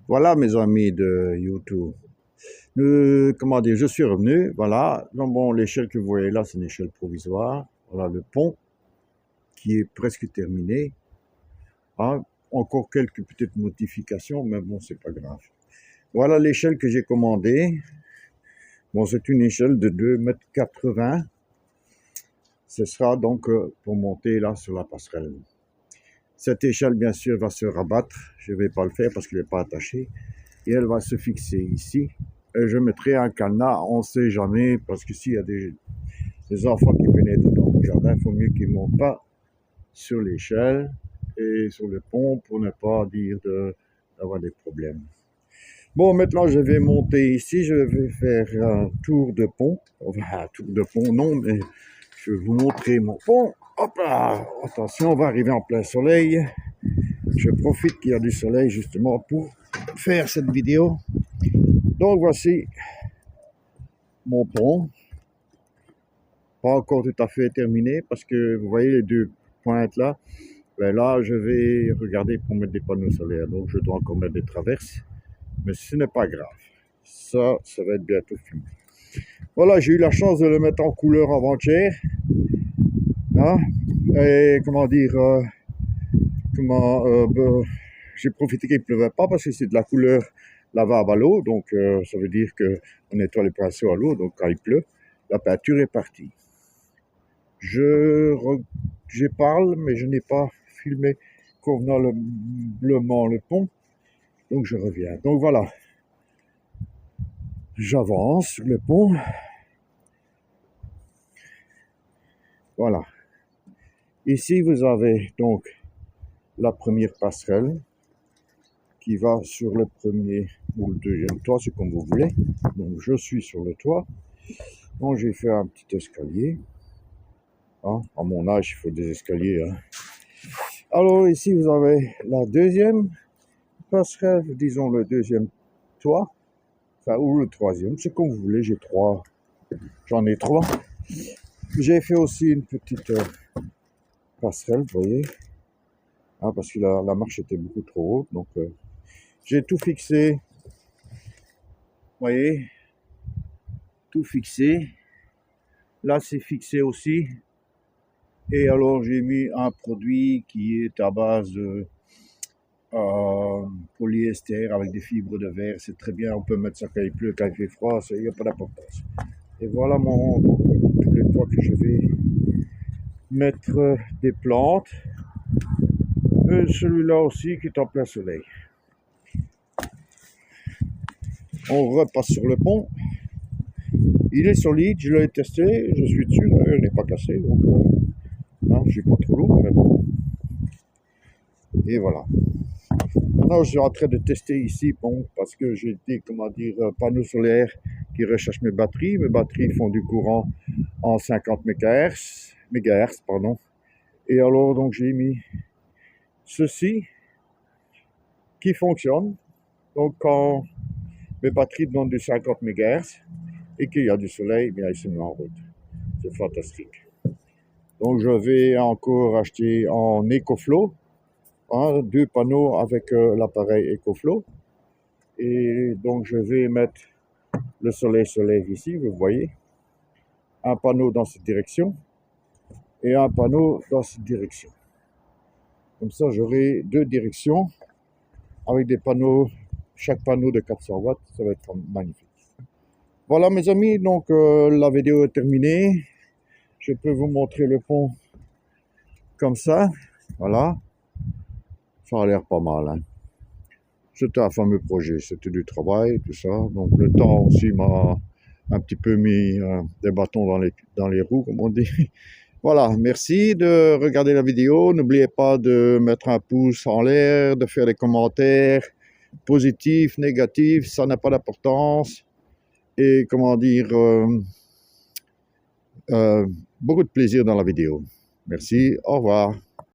Voilà mes amis de YouTube. Comment dire, je suis revenu, voilà. Donc bon, l'échelle que vous voyez là, c'est une échelle provisoire. Voilà le pont qui est presque terminé. Ah, encore quelques petites modifications, mais bon, c'est pas grave. Voilà l'échelle que j'ai commandée. Bon, c'est une échelle de 2,80 m. Ce sera donc pour monter là sur la passerelle. Cette échelle, bien sûr, va se rabattre. Je ne vais pas le faire parce qu'elle n'est pas attachée. Et elle va se fixer ici. Et je mettrai un cadenas, on ne sait jamais, parce que s'il y a des enfants qui pénètrent dans mon jardin, il faut mieux qu'ils ne montent pas sur l'échelle et sur le pont pour ne pas dire d'avoir des problèmes. Bon, maintenant je vais monter ici, je vais faire un tour de pont. Enfin, un tour de pont, non, mais je vais vous montrer mon pont. Hop là, attention, on va arriver en plein soleil. Je profite qu'il y a du soleil justement pour faire cette vidéo. Donc voici mon pont. Pas encore tout à fait terminé parce que vous voyez les deux pointes là. Ben là, je vais regarder pour mettre des panneaux solaires. Donc je dois encore mettre des traverses. Mais ce n'est pas grave. Ça va être bientôt fini. Voilà, j'ai eu la chance de le mettre en couleur avant-hier. Hein? Et comment dire, j'ai profité qu'il ne pleuvait pas parce que c'est de la couleur lavable à l'eau. Donc ça veut dire qu'on nettoie les pinceaux à l'eau. Donc quand il pleut, la peinture est partie. Je parle, mais je n'ai pas filmé convenablement le pont. Donc je reviens. Donc voilà. J'avance sur le pont. Voilà. Ici, vous avez donc la première passerelle qui va sur le premier ou le deuxième toit, c'est comme vous voulez. Donc je suis sur le toit. Donc j'ai fait un petit escalier. Hein, à mon âge, il faut des escaliers. Hein. Alors ici, vous avez la deuxième passerelle, disons le deuxième toit, enfin, ou le troisième, c'est comme vous voulez, j'en ai trois. J'ai fait aussi une petite passerelle, vous voyez, hein, parce que la marche était beaucoup trop haute, donc j'ai tout fixé, vous voyez, tout fixé. Là, c'est fixé aussi. Et alors, j'ai mis un produit qui est à base de polyester avec des fibres de verre. C'est très bien, on peut mettre ça quand il pleut, quand il fait froid, il n'y a pas d'importance. Et voilà tous les toits que je vais mettre des plantes. Et celui-là aussi qui est en plein soleil. On repasse sur le pont. Il est solide, je l'ai testé, je suis dessus, il n'est pas cassé, donc non, je suis pas trop lourd, mais bon. Et voilà. Maintenant, je suis en train de tester ici, bon, parce que j'ai des, comment dire, panneaux solaires qui recherchent mes batteries. Mes batteries font du courant en 50 MHz, pardon. Et alors, donc, j'ai mis ceci qui fonctionne. Donc, quand mes batteries donnent du 50 MHz et qu'il y a du soleil, bien, ils se mettent en route. C'est fantastique. Donc, je vais encore acheter en EcoFlow, hein, 2 panneaux avec l'appareil EcoFlow. Et donc, je vais mettre le soleil ici, vous voyez. Un panneau dans cette direction et un panneau dans cette direction. Comme ça, j'aurai 2 directions avec des panneaux, chaque panneau de 400 watts. Ça va être magnifique. Voilà mes amis, donc la vidéo est terminée. Je peux vous montrer le pont comme ça. Voilà. Ça a l'air pas mal. Hein. C'était un fameux projet, c'était du travail, tout ça. Donc le temps aussi m'a un petit peu mis des bâtons dans les roues, comme on dit. Voilà, merci de regarder la vidéo. N'oubliez pas de mettre un pouce en l'air, de faire des commentaires positifs, négatifs, ça n'a pas d'importance. Et comment dire, beaucoup de plaisir dans la vidéo. Merci, au revoir.